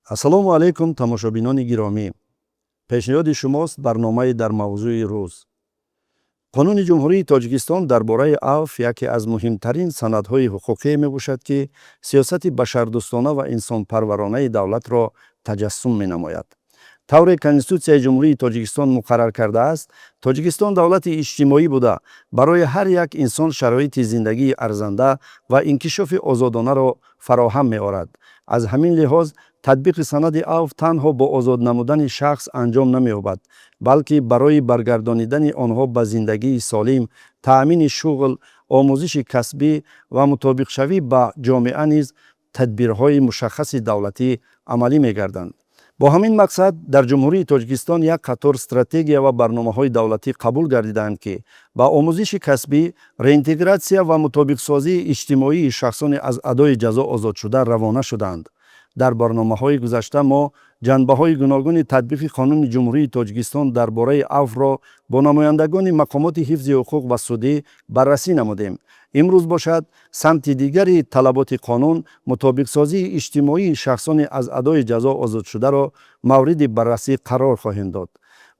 ассалому алайкум тамошобинони гиромӣ. пешниҳоди шумост барномае дар мавзӯи рӯз. қонуни ҷумҳурии тоҷикистон дар бораи афв яке аз муҳимтарин санадҳои ҳуқуқие мебошад, ки сиёсати башардӯстона ва инсонпарваронаи давлатро таҷассум менамояд. тавре Конститутсияи ҷумҳурии Тоҷикистон муқаррар кардааст, Тоҷикистон давлати иҷтимоӣ буда, барои ҳар як инсон шароити зиндагии арзанда ва инкишофи озодонаро фароҳам меорад. аз ҳамин лиҳоз татбиқи санади афв танҳо бо озод намудани шахс анҷом намеёбад, балки барои баргардонидани онҳо ба зиндагии солим, таъмини шуғл, омӯзиши касбӣ ва мутобиқшавӣ ба ҷомеа низ тадбирҳои мушаххаси давлатӣ амалӣ мегарданд. бо ҳамин мақсад дар ҷумҳурии Тоҷикистон як қатор стратегия ва барномаҳои давлатӣ қабул гардидаанд, ки ба омӯзиши касбӣ, реинтегратсия ва мутобиқсозии иҷтимоии шахсони аз адои ҷазо озодшуда равона шуданд. дар барномаҳои гузашта мо ҷанбаҳои гуногуни татбиқи қонуни ҷумҳурии Тоҷикистон дар бораи афвро бо намояндагони мақомоти ҳифзи ҳуқуқ ва судӣ баррасӣ намудем. имрӯз бошад самти дигари талаботи қонун, мутобиқсозии иҷтимоии шахсони аз адои ҷазо озодшударо мавриди баррасӣ қарор хоҳем дод.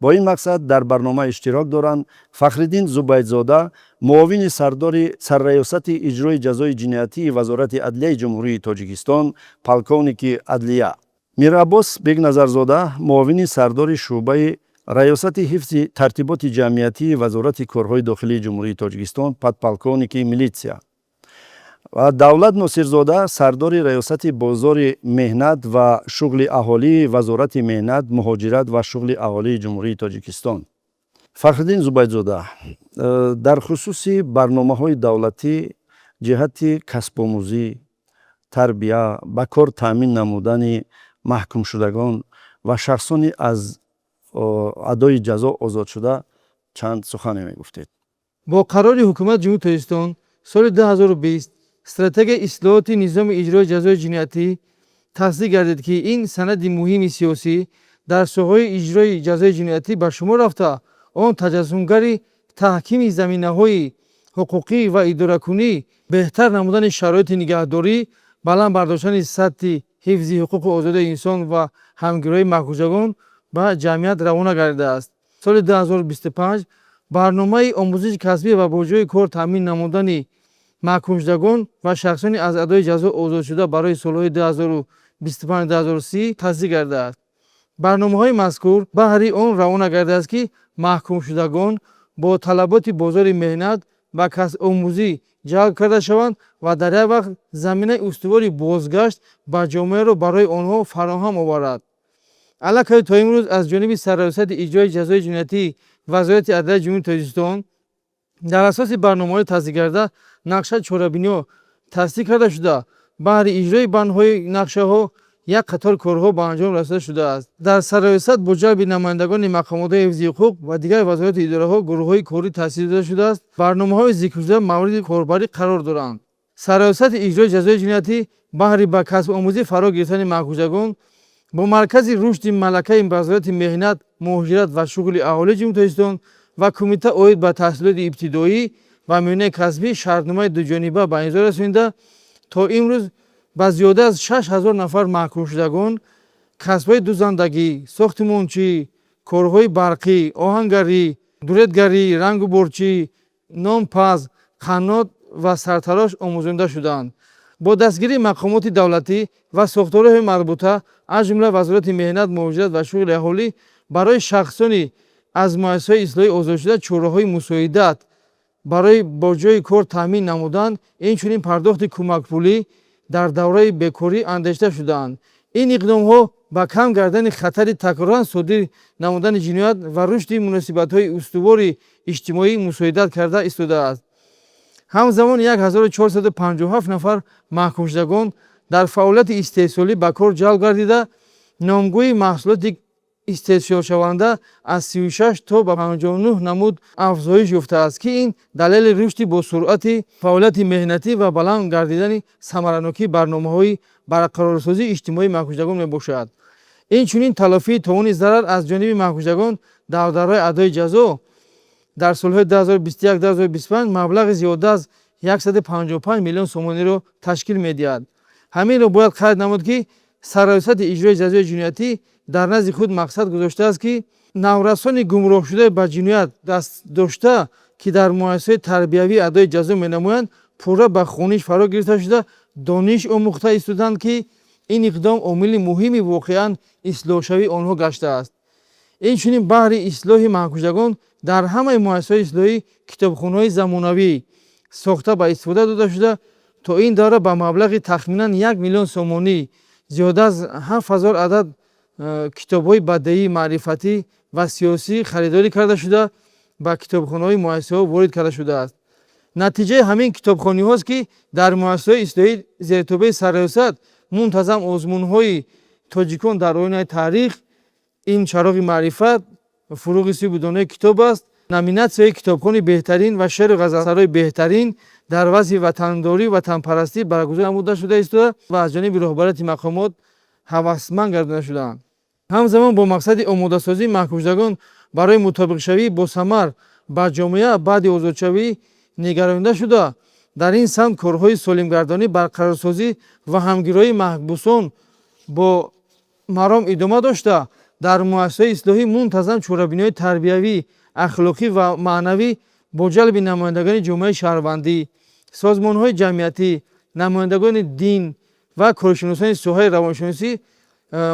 бо ин мақсад дар барнома иштирок доранд Фахриддин Зубайдзода, муовини сардори сарраёсати иҷрои ҷазои ҷиноятии Вазорати Адлияи Ҷумҳурии Тоҷикистон, полковники адлия; Мираббос Бекназарзода, муовини сардори шуъбаи раёсати ҳифзи тартиботи ҷамъиятии Вазорати Корҳои Дохилии Ҷумҳурии Тоҷикистон, подполковники милитсия; ва Давлат Носирзода, сардори раёсати бозори меҳнат ва шуғли аҳолии Вазорати Меҳнат, Муҳоҷират ва шуғли аҳолии Ҷумҳурии Тоҷикистон. Фахриддин Зубайдзода: дар хусуси барномаҳои давлатӣ ҷиҳати касбомӯзӣ, тарбия, ба кор таъмин намудани маҳкумшудагон ва шахсони аз адои ҷазо озодшуда чанд сухане мегуфтед. бо қарори ҳукумати ҷумҳурии Тоҷикистон соли 2020 стратегияи ислоҳоти низоми иҷрои ҷазои ҷиноятӣ тасдиқ гардид, ки ин санади муҳими сиёсӣ дар соҳаи иҷрои ҷазои ҷиноятӣ ба шумор рафта, он таҷассумгари таҳкими заминаҳои ҳуқуқӣ ва идоракунӣ, беҳтар намудани шароити нигаҳдорӣ, баланд бардоштани сатҳи ҳифзи ҳуқуқу озодии инсон ва ҳамгироии маҳкумшудагон ба ҷамъият равона гардидааст. соли 2025 барномаи омӯзиши касбӣ ва бо ҷойи кор таъмин намудани маҳкумшудагон ва шахсони аз адои ҷазо озодшуда барои солҳои 2025-2030 тасдиқ гардидааст. барномаҳои мазкур баҳри он равона гардидааст, ки маҳкумшудагон бо талаботи бозори меҳнат ва касбомӯзӣ ҷалб карда шаванд ва дар як вақт заминаи устувори бозгашт ба ҷомеаро барои онҳо фароҳам оварад. аллакай то имрӯз аз ҷониби сарраёсати иҷрои ҷазои ҷиноятии Вазорати Адлияи Ҷумҳурии Тоҷикистон дар асоси барномаҳои тасдиқкарда нақша чорабиниҳо тасдиқ карда шуда, баҳри иҷрои бандҳои нақшаҳо як қатор корҳо ба анҷом расонида шудааст. дар сарраёсат бо ҷалби намояндагони мақомотҳои ҳифзи ҳуқуқ ва дигар вазорати идораҳо гурӯҳҳои корӣ таъсис дода шудааст. барномаҳои зикршуда мавриди корбарӣ қарор доранд. сарраёсати иҷрои ҷазои ҷиноятӣ баҳри ба касбомӯзӣ фаро гирифтани маҳкумшудагон бо маркази рушди малакаи Вазорати Меҳнат, Муҳоҷират ва шуғли аҳолии Ҷумҳурии Тоҷикистон ва Кумита оид ба таҳсилоти ибтидоӣ ва миёнаи касбӣ шартномаи дуҷониба ба имзо расонида, то имрӯз ба зиёда аз 6000 нафар маҳкумшудагон касбҳои дузандагӣ, сохтмончӣ, корҳои барқӣ, оҳангарӣ, дуретгарӣ, рангуборчӣ, нонпаз, қаннот ва сартарош омӯзонида шуданд. бо дастгирии мақомоти давлатӣ ва сохторҳои марбута, аз ҷумла Вазорати Меҳнат, Муҳоҷират ва шуғли аҳолӣ, барои шахсони аз муассисаҳои ислоҳӣ озодшуда чораҳои мусоидат барои бо ҷойи кор таъмин намудан, инчунин пардохти кӯмакпулӣ дар давраи бекорӣ андешта шудаанд. ин иқдомҳо ба кам кардани хатари такроран содир намудани ҷиноят ва рушди муносибатҳои устувори иҷтимоӣ мусоидат карда истодааст. ҳамзамон 1457 нафар маҳкумшудагон дар фаъолияти истеҳсолӣ ба кор ҷалб гардида, номгӯи маҳсулоти истеҳсолшаванда аз 36 то ба 59 намуд афзоиш ёфтааст, ки ин далели рушди босуръати фаъолияти меҳнатӣ ва баланд гардидани самаранокии барномаҳои барқарорсозии иҷтимоии маҳкумшудагон мебошад. инчунин талофии товони зарар аз ҷониби маҳкумшудагон дар давраи адои ҷазо дар солҳои 2021-2025 маблағи зиёда аз 155 миллион сомониро ташкил медиҳад. ҳаминро бояд қайд намуд, ки сароясати иҷрои ҷазои ҷиноятӣ дар назди худ мақсад гузоштааст, ки наврасони гумроҳшуда ба ҷиноят даст дошта, ки дар муассисаҳои тарбиявии адои ҷазо менамоянд, пурра ба хониш фаро гирифта шуда дониш омӯхта истоданд, ки ин иқдом омили муҳими воқеан ислоҳшавии онҳо гаштааст. Инчунин баҳри ислоҳи маҳкуштагон дар ҳамаи муассисаҳои ислоҳӣ китобхонаҳои замонавӣ сохта ба истифода дода шуда, то ин давра ба маблағи тахминан 1 миллион сомонӣ зиёда аз 7000 адад китобҳои бадеӣ, маърифатӣ ва сиёсӣ харидорӣ карда шуда, ба китобхонаҳои муассисаҳо ворид карда шудааст. натиҷаи ҳамин китобхониҳост, ки дар муассисаҳои ислоҳӣ зертӯбаи сароясат мунтазам озмунҳои тоҷикон дар оинаи таърих, ин чароғи маърифат, фуруғи сиёби донаи китоб аст, номинатсияи китобхони беҳтарин ва шеъру ғазалсарои беҳтарин дар вазъи ватандорӣ, ватанпарастӣ баргузор намуда шуда истода ва аз ҷониби роҳбарияти мақомот ҳавасманд гардонида шудаанд. ҳамзамон бо мақсади омодасозии маҳкуштагон барои мутобиқшавии босамар ба ҷомеа баъди озодшавӣ нигаронда шуда, дар ин самт корҳои солимгардонӣ, барқарорсозӣ ва ҳамгироии маҳбусон бо маром идома дошта, дар муассисаҳои ислоҳӣ мунтазам чорабиниҳои тарбиявӣ, ахлоқӣ ва маънавӣ бо ҷалби намояндагони ҷомеаи шаҳрвандӣ, созмонҳои ҷамъиятӣ, намояндагони дин ва коршиносони соҳаи равоншиносӣ,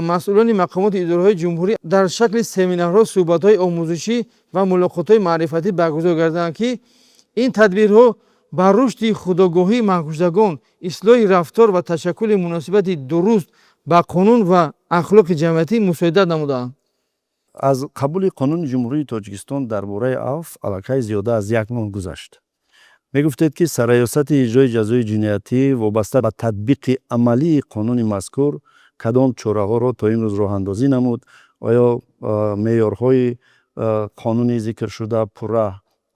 масъулони мақомоти идораҳои ҷумҳурӣ дар шакли семинарҳо, суҳбатҳои омӯзишӣ ва мулоқотҳои маърифатӣ баргузор гардиданд, ки ин тадбирҳо ба рушди худогоҳии маҳкуштагон, ислоҳи рафтор ва ташаккули муносибати дуруст ба қонун ва ахлоқи ҷамъиятӣ мусоидат намудаанд. аз қабули қонуни ҷумҳурии Тоҷикистон дар бораи афв аллакай зиёда аз 1 моҳ гузашт. мегуфтед, ки сароясати иҷрои ҷазои ҷиноятӣ вобаста ба татбиқи амалии қонуни мазкур кадом чораҳоро то имрӯз роҳандозӣ намуд? оё меъёрҳои қонуни зикршуда пурра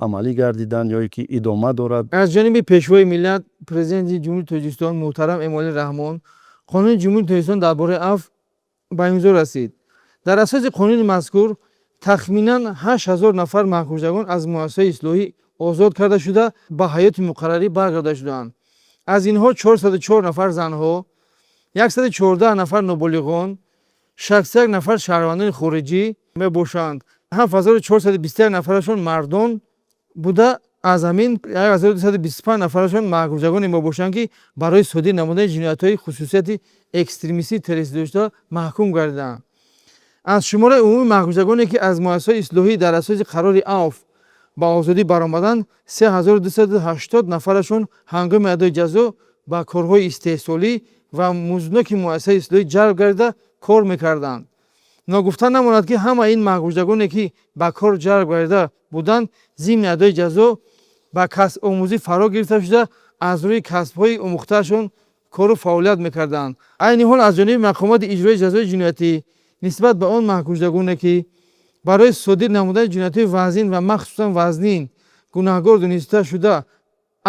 амалӣ гардиданд ё ки идома дорад? аз ҷониби пешвои миллат, президенти ҷумҳурии Тоҷикистон муҳтарам Эмомалӣ Раҳмон, қонуни ҷумҳурии Тоҷикистон дар бораи афв ба имзо расид. дар асоси қонуни мазкур тахминан 8000 нафар маҳкуштагон аз муассисаҳои ислоҳӣ озод карда шуда, ба ҳаёти муқаррарӣ баргардода шуданд. аз инҳо 404 нафар занҳо, 114 нафар ноболиғон, 61 нафар шаҳрвандони хориҷӣ мебошанд. 7421 нафарашон мардон буда, аз ҳамин 1225 нафарашон маҳкуштагоне мебошанд, ки барои содир намудани ҷиноятҳои хусусияти экстремистӣ террористӣ дошта маҳкум гардиданд. аз шумораи умумии маҳкуштагоне, ки аз муассисаҳои ислоҳӣ дар асоси қарори афв ба озодӣ баромаданд, 3280 нафарашон ҳангоми адои ҷазо ба корҳои истеҳсолӣ ва муздноки муассисаи ислоҳӣ ҷалб гардида кор мекарданд. ногуфта намонад, ки ҳама ин маҳкуштагоне, ки ба кор ҷалб гардида буданд, зимни адои ҷазо ба касбомӯзӣ фаро гирифта шуда, аз рӯи касбҳои омӯхтаашон кору фаъолият мекарданд. айни ҳол аз ҷониби мақомоти иҷрои ҷазои ҷиноятӣ нисбат ба он маҳкуштагоне, ки барои содир намудани ҷиноятҳои вазнин ва махсусан вазнин гунаҳгор дониста шуда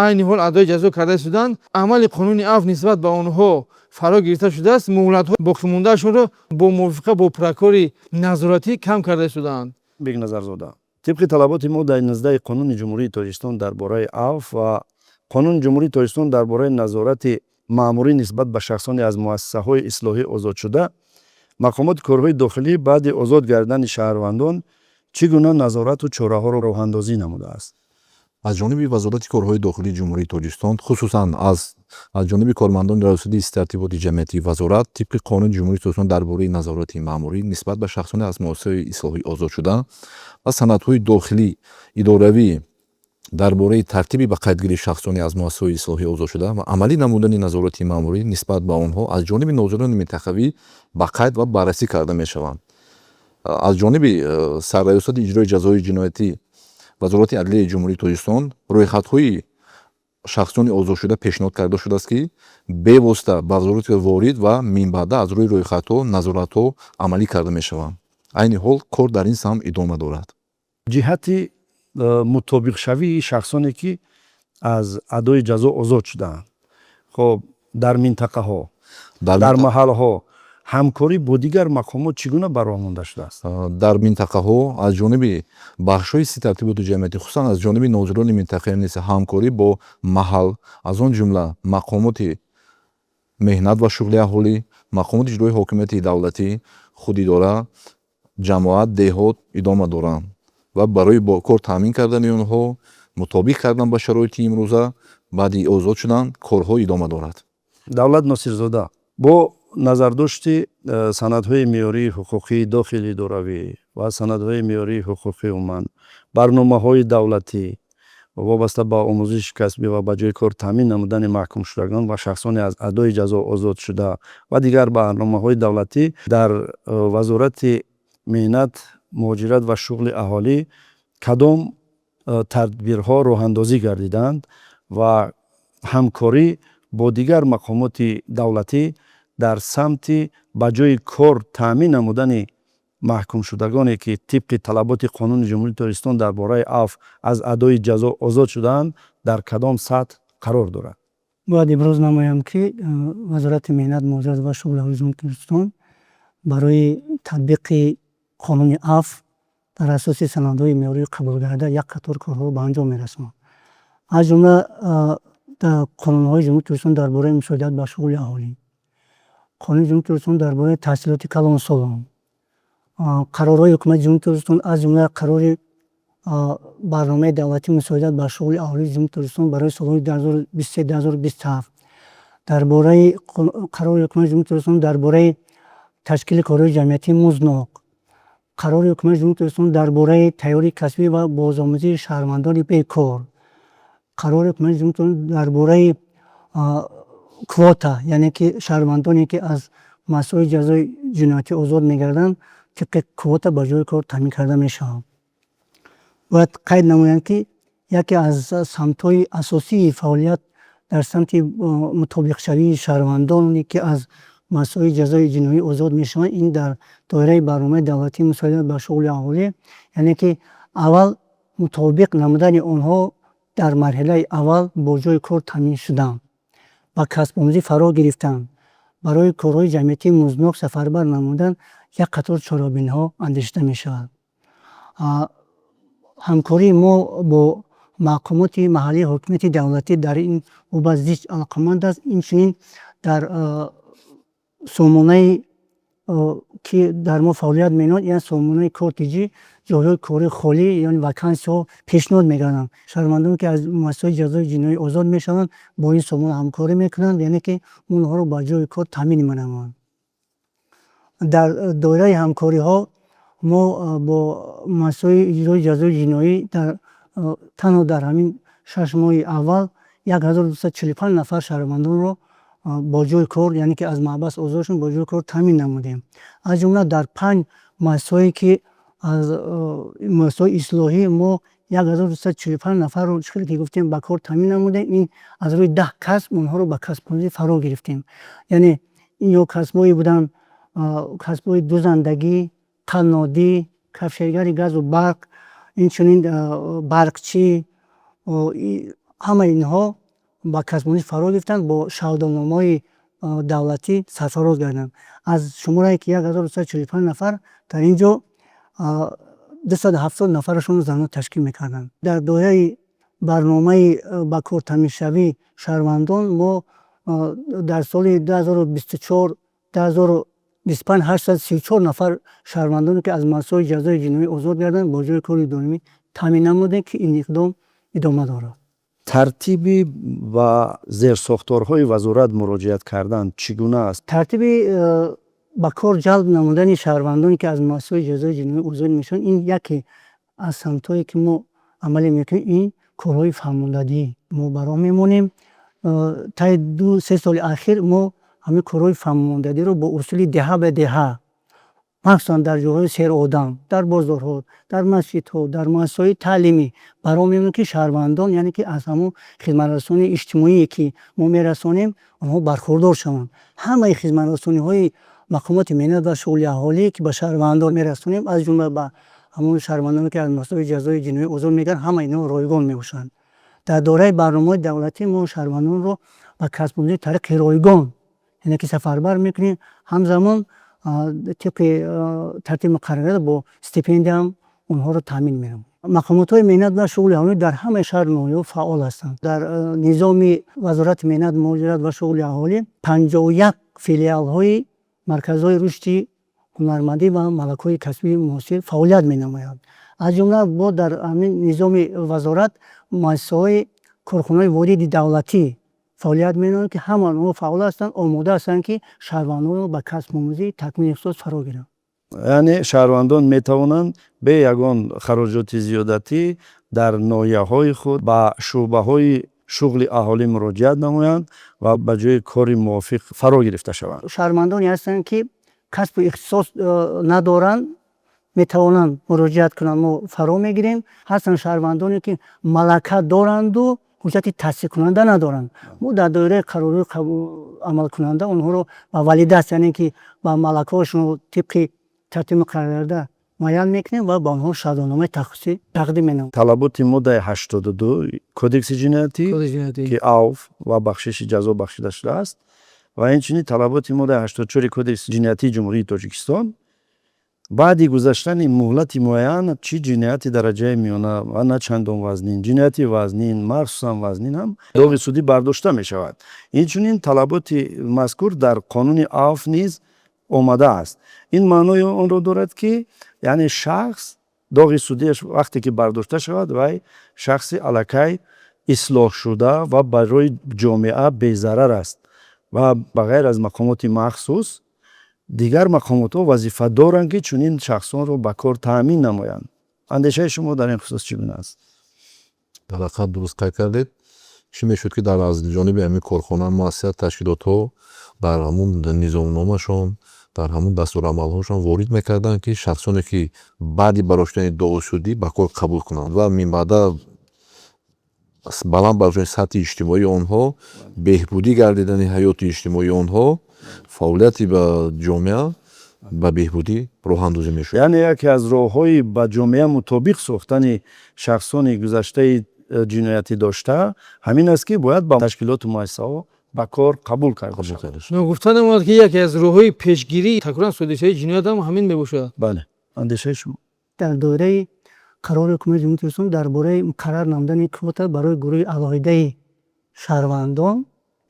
айни ҳол адои ҷазо карда истоданд, амали қонуни афв нисбат ба онҳо фаро гирифта шудааст. муҳлатҳои боқимондаашонро бо мувофиқа бо прокурори назоратӣ кам карда истодаанд. бегназарзода, тибқи талаботи моддаи 19 қонуни ҷумҳурии Тоҷикистон дар бораи афв ва қонуни ҷумҳурии Тоҷикистон дар бораи назорати маъмурӣ нисбат ба шахсоне аз муассисаҳои ислоҳӣ озодшуда, мақомоти корҳои дохилӣ баъди озод гардидани шаҳрвандон чӣ гуна назорату чораҳоро роҳандозӣ намудааст? аз ҷониби вазорати корҳои дохилии ҷумҳурии Тоҷикистон, хусусан аз ҷониби кормандони раёсати истартиботи ҷамъиятии вазорат, тибқи қонуни ҷумҳурии Тоҷикистон дар бораи назорати маъмурӣ нисбат ба шахсоне аз муассисаҳои ислоҳӣ озодшуда ва санадҳои дохилӣ идоравӣ дар бораи тартиби ба қайдгирии шахсоне аз муассисаҳои ислоҳӣ озодшуда ва амалӣ намудани назорати маъмурӣ нисбат ба онҳо аз ҷониби нозирони минтақавӣ ба қайд ва баррасӣ карда мешаванд. аз ҷониби сарраёсати иҷрои ҷазои ҷиноятӣ вазорати адлияи ҷумҳурии Тоҷикистон рӯйхатҳои шахсони озодшуда пешниҳод карда шудааст, ки бевосита ба вазорати ворид ва минбаъда аз рӯи рӯйхатҳо назоратҳо амалӣ карда мешаванд. айни ҳол кор дар ин самт идома дорад. ҷиҳати мутобиқшавии шахсоне, ки аз адои ҷазо озод шудаанд, хоб дар минтақаҳо, дар маҳалҳо ҳамкорӣ бо дигар мақомот чӣ гуна бароҳ монда шудааст? дар минтақаҳо аз ҷониби бахшҳои ситартиботи ҷамъиятӣ, хусусан аз ҷониби нозирони минтақаи низ ҳамкорӣ бо маҳал, аз он ҷумла мақомоти меҳнат ва шуғли аҳолӣ мақомоти иҷрои ҳокимияти давлатӣ худи дора ҷамоат, деҳот идома доранд ва барои кор таъмин кардани онҳо, мутобиқ кардан ба шароити имрӯза, баъди озод шудан корҳо идома дорад. давлат носирзода бо назардошти санадҳои меъёрии ҳуқуқии дохили идоравӣ ва санадҳои меъёрии ҳуқуқи умуман, барномаҳои давлатӣ вобаста ба омӯзиши касбӣ ва ба ҷойи кор таъмин намудани маҳкумшудагон ва шахсони аз адои ҷазо озод шуда ва дигар барномаҳои давлатӣ дар вазорати меҳнат, муҳоҷират ва шуғли аҳолӣ кадом тадбирҳо роҳандозӣ гардиданд ва ҳамкорӣ бо дигар мақомоти давлатӣ дар самти ба ҷои кор таъмин намудани маҳкумшудагоне ки тибқи талаботи Қонуни Ҷумҳурии Тоҷикистон дар бораи афв аз адои ҷазо озод шудаанд, дар кадом сатҳ қарор дорад? бояд иброз намоям, ки вазорати меҳнат, муҳоҷират ва шуғли аҳолии Ҷумҳурии Тоҷикистон барои татбиқи қонуни афв дар асоси санадҳои меъёрии қабулгарда як қатор корҳоро ба анҷом мерасонад. аз ҷумла қонунҳои Ҷумҳурии Тоҷикистон дар бораи мусоидат ба шуғли аҳолӣ, Қонуни Ҷумҳурии Тоҷикистон дар бораи таҳсилоти калони солон, қарорҳои ҳукумати Ҷумҳурии Тоҷикистон, аз ҷумла қарори барномаи давлатии мусоидат ба шуғли аҳолии Ҷумҳурии Тоҷикистон барои солҳои 2023-2027, дар бораи қарори ҳукумати Ҷумҳурии Тоҷикистон дар бораи ташкили корҳои ҷамъиятии музноқ, қарори ҳукумати Ҷумҳурии Тоҷикистон дар бораи тайёрии касбӣ ва бозомӯзии шаҳрвандони бекор, қарори ҳукумати Ҷумҳурии Тоҷикистон дар бораи квота, яъне ки шаҳрвандоне ки аз масои ҷазои ҷиноятӣ озод мегарданд, тибқи квота ба ҷои кор таъмин карда мешаванд. бояд қайд намоям, ки яке аз самтҳои асосии фаъолият дар самти мутобиқшавии шаҳрвандоне ки аз масои ҷазои ҷиноӣ озод мешаванд, ин дар доираи барномаи давлатии мусоидат ба шуғли аҳолӣ, яъне ки аввал мутобиқ намудани онҳо дар марҳилаи аввал бо ҷои кор таъмин шудан, ба касбомӯзӣ фаро гирифтан, барои корҳои ҷамъиятии музноқ сафарбар намудан як қатор чорабиниҳо андешида мешавад. ҳамкории мо бо мақомоти маҳаллии ҳокимияти давлатӣ дар ин бобаст зист алоқаманд аст. Инчунин дар сомонаи ки дар мо фаъолият менамояд, яъне сомонаи кортиҷӣ, ҷойҳои кори холӣ, яъне вакансияҳо пешниҳод мегарданд. Шаҳрвандоне ки аз масои ҷазои ҷиноӣ озод мешаванд, бо ин сомона ҳамкорӣ мекунанд, яъне ки онҳоро ба ҷои кор таъмин менамоянд. дар доираи ҳамкориҳо мо бо масои иҷрои ҷазои ҷиноӣ танҳо дар ҳамин 6 моҳи аввал 1245 нафар шаҳрвандонро бо ҷои кор, яъне ки аз маҳбас озод шуд, бо ҷои кор таъмин намудем. аз ҷумла дар 5 масои ки аз масои ислоҳӣ мо 1245 нафарро чӣ хеле ки гуфтем ба кор таъмин намудем. Ин аз рӯи 10 касб онҳоро ба касбомӯзӣ фаро гирифтем. Яъне ин ё касбҳое буданд, касбҳои дузандагӣ, қаннодӣ, кафшергари газу барқ, инчунин барқчӣ, ҳамаи инҳо ба касбомӯзӣ фаро гирифтанд, бо шаҳодатномаҳои давлатӣ сарфароз гарданд. аз шуморае ки 1245 нафар дар ин ҷо 270 нафарашон занон ташкил мекарданд. дар доираи барномаи ба кор таъминшавии шаҳрвандон мо дар соли 2024 2025 834 нафар шаҳрвандоне ки аз масои ҷазои ҷиноӣ озод гарданд, бо ҷои кори доимӣ таъмин намудем, ки ин иқдом идома дорад. тартиби ба зерсохторҳои вазорат муроҷиат кардан чӣ гуна аст? тартиби ба кор ҷалб намудани шаҳрвандоне ки аз масои ҷазои ҷиноӣ озод мешаванд, ин яке аз самтҳое ки мо амалӣ мекунем. Ин корҳои фармондадӣ мо ба роҳ мемонем. таи 2-3 соли ахир мо ҳамин корҳои фармондадиро бо усули деҳа ба деҳа, махсусан дар ҷойҳои серодам, дар бозорҳо, дар масҷидҳо, дар муассисаҳои таълимӣ ба роҳ мемонем, ки шаҳрвандон, яъне ки аз ҳамон хизматрасонии иҷтимоие ки мо мерасонем, онҳо бархурдор шаванд. ҳамаи хизматрасониҳои мақомоти меҳнат ва шуғли аҳолӣ ки ба шаҳрвандон мерасонем, аз ҷумла ба ҳамон шаҳрвандоне ки аз масои ҷазои ҷиноӣ озод мегарданд, ҳамаи инҳо ройгон мебошанд. дар доираи барномаҳои давлатӣ мо шаҳрвандонро ба касбомӯзии тариқи ройгон, яъне ки сафарбар мекунем, ҳамзамон тибқи тартиби муқаррар бо стипендия ҳам онҳоро таъмин менамоем. мақомотҳои меҳнат ва шуғли аҳолӣ дар ҳамаи шаҳру ноҳияҳо фаъол ҳастанд. дар низоми вазорати меҳнат, муҳоҷират ва шуғли аҳолӣ 51 филиалҳои марказҳои рушди ҳунармандӣ ва малакҳои касбии муосир фаъолият менамоянд. аз ҷумла бо дар ҳамин низоми вазорат муассисаҳои корхонаҳои вориди давлатӣ фаъолият менамоянд, ки ҳама онҳо фаъол ҳастанд, омода ҳастанд, ки шаҳрвандонро ба касбомӯзӣ такмили ихтисос фаро гиранд. яъне шаҳрвандон метавонанд бе ягон хароҷоти зиёдатӣ дар ноҳияҳои худ ба шуъбаҳои шуғли аҳолӣ муроҷиат намоянд ва ба ҷои кори мувофиқ фаро гирифта шаванд. шаҳрвандоне ҳастанд, ки касбу ихтисос надоранд, метавонанд муроҷиат кунанд, мо фаро мегирем. ҳастанд шаҳрвандоне, ки малака доранду ҳуҷҷати тасдиқкунанда надоранд. мо дар доираи қарории амалкунанда онҳоро ба валидаст, яъне ки ба малакаҳошон тибқи тартиб муқаррар карда муайян мекунем ва ба онҳо шаҳдономаи тахассусӣ тақдим менамоем. талаботи моддаи 82 кодекси ҷиноятӣ ки авф ва бахшиши ҷазо бахшида шудааст ва инчунин талаботи моддаи 84 кодекси ҷиноятии ҷумҳурии Тоҷикистон баъди гузаштани муҳлати муайян чӣ ҷинояти дараҷаи миёна ва на чандон вазнин, ҷинояти вазнин, махсусан вазнин ҳам доғи судӣ бардошта мешавад. инчунин талаботи мазкур дар қонуни авф низ омадааст. ин маънои онро дорад, ки яъне шахс доғи судиаш вақте ки бардошта шавад, вай шахси аллакай ислоҳшуда ва барои ҷомеа безарар аст ва ба ғайр аз мақомоти махсус дигар мақомотҳо вазифа доранд, ки чунин шахсонро ба кор таъмин намоянд. андешаи шумо дар ин хусус чӣ гуна аст? дарақат дуруст қайд кардед. чӣ мешуд, ки дар аз ҷониби ҳамин корхона муассисат ташкилотҳо дар ҳамун низомномашон, дар ҳамун дастурамалҳошон ворид мекарданд, ки шахсоне ки баъди бароштани доғи судӣ ба кор қабул кунанд ва минбаъда баланд бароштани сатҳи иҷтимоии онҳо, беҳбудӣ гардидани ҳаёти иҷтимоии онҳо, фаъолияти ба ҷомеа ба беҳбудӣ роҳандозӣ мешуд. яъне яке аз роҳҳои ба ҷомеа мутобиқ сохтани шахсони гузаштаи ҷиноятӣ дошта ҳамин аст, ки бояд ба ташкилоту муассисаҳо ба кор қабул карда шавад. гуфта намояд, ки яке аз роҳҳои пешгирии такроран содиршавии ҷиноят ҳам ҳамин мебошад. бале, андешаи шумо? дар доираи қарори ҳукумати ҷумҳурии Тоҷикистон дар бораи муқаррар намудани квота барои гурӯҳи алоҳидаи шаҳрвандон,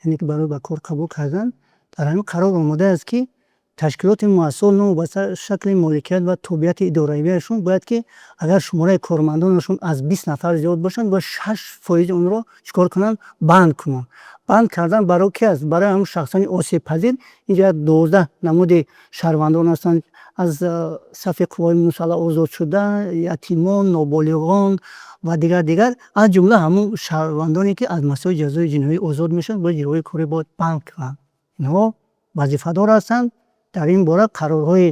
яъне ки барои ба кор қабул кардан, дар ҳамин қарор омадааст, ки ташкилоти муассисаҳо новобаста шакли моликият ва тобиати идораивиашон бояд, ки агар шумораи кормандонашон аз 20 нафар зиёд бошанд, ба 6% онро чикор кунанд? Банд кунанд. банд кардан барои ки аст? Барои ҳамон шахсони осебпазир. инҷа 12 намуди шаҳрвандон ҳастанд, аз сафи қувваҳои мусаллаҳ озод шуда, ятимон, ноболиғон ва дигар. аз ҷумла ҳамон шаҳрвандоне, ки аз масои ҷазои ҷиноӣ озод мешаванд, бояд ҷазои кори бояд банд кунанд. инҳо вазифадор ҳастанд. дар ин бора қарорҳои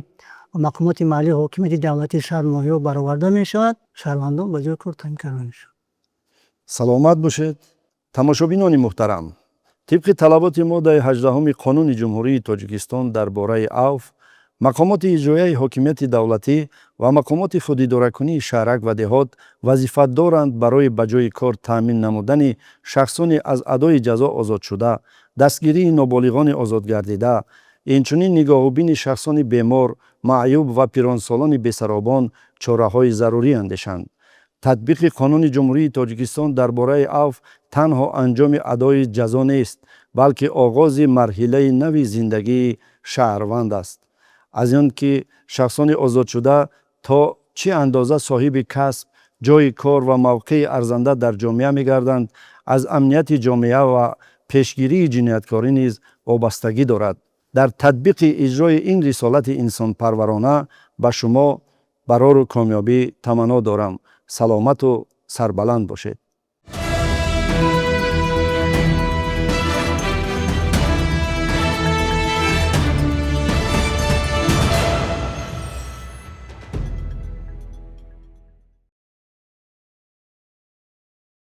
мақомоти маҳаллӣ, ҳокимияти давлати шаҳр ноҳияҳо бароварда мешавад. шаҳрвандон ба ҷои кор таъмин карда мешавад. саломат бошед. тамошобинони муҳтарам, тибқи талаботи моддаи 18 қонуни ҷумҳурии Тоҷикистон дар бораи авф, мақомоти иҷроияи ҳокимияти давлатӣ ва мақомоти худидоракунии шаҳрак ва деҳот вазифа доранд барои ба ҷои кор таъмин намудани шахсони аз адои ҷазо озодшуда, дастгирии ноболиғони озодгардида, инчунин нигоҳубини шахсони бемор, маъюб ва пиронсолони бесаробон чораҳои зарурӣ андешанд. татбиқи қонуни ҷумҳурии Тоҷикистон дар бораи авф танҳо анҷоми адои ҷазо нест, балки оғози марҳилаи нави зиндагии шаҳрванд аст. аз он ки шахсони озодшуда то чӣ андоза соҳиби касб, ҷои кор ва мавқеи арзанда дар ҷомеа мегарданд, аз амнияти ҷомеа ва пешгирии ҷинояткорӣ низ вобастагӣ дорад. дар татбиқи иҷрои ин рисолати инсонпарварона ба шумо барору комёбӣ таманно дорам. саломату сарбаланд бошед.